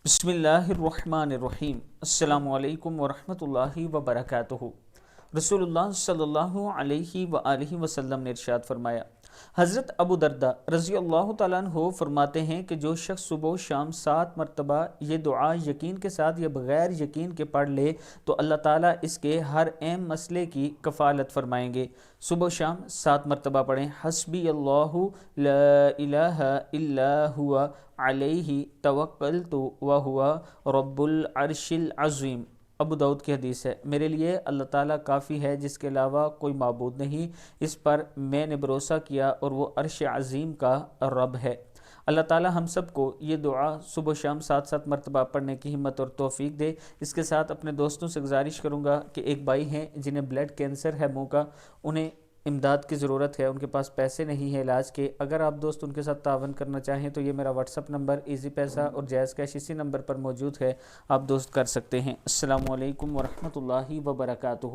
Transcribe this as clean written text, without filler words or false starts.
بسم اللہ الرحمن الرحیم۔ السلام علیکم ورحمۃ اللہ وبرکاتہ۔ رسول اللہ صلی اللہ علیہ وآلہ وسلم نے ارشاد فرمایا، حضرت ابو درداء رضی اللہ تعالیٰ عنہ فرماتے ہیں کہ جو شخص صبح و شام 7 مرتبہ یہ دعا یقین کے ساتھ یا بغیر یقین کے پڑھ لے تو اللہ تعالیٰ اس کے ہر اہم مسئلے کی کفالت فرمائیں گے۔ صبح و شام 7 مرتبہ پڑھیں۔ حسبی اللہ لا الہ الا ہوا علیہ توکلت وہو رب العرش العظیم۔ ابو داؤد کی حدیث ہے، میرے لیے اللہ تعالیٰ کافی ہے جس کے علاوہ کوئی معبود نہیں، اس پر میں نے بھروسہ کیا اور وہ عرش عظیم کا رب ہے۔ اللہ تعالیٰ ہم سب کو یہ دعا صبح و شام 7 مرتبہ پڑھنے کی ہمت اور توفیق دے۔ اس کے ساتھ اپنے دوستوں سے گزارش کروں گا کہ ایک بھائی ہیں جنہیں بلڈ کینسر ہے منہ کا، انہیں امداد کی ضرورت ہے، ان کے پاس پیسے نہیں ہیں علاج کے۔ اگر آپ دوست ان کے ساتھ تعاون کرنا چاہیں تو یہ میرا واٹس اپ نمبر ایزی پیسہ اور جائز کیش اسی نمبر پر موجود ہے، آپ دوست کر سکتے ہیں۔ السلام علیکم ورحمۃ اللہ وبرکاتہ۔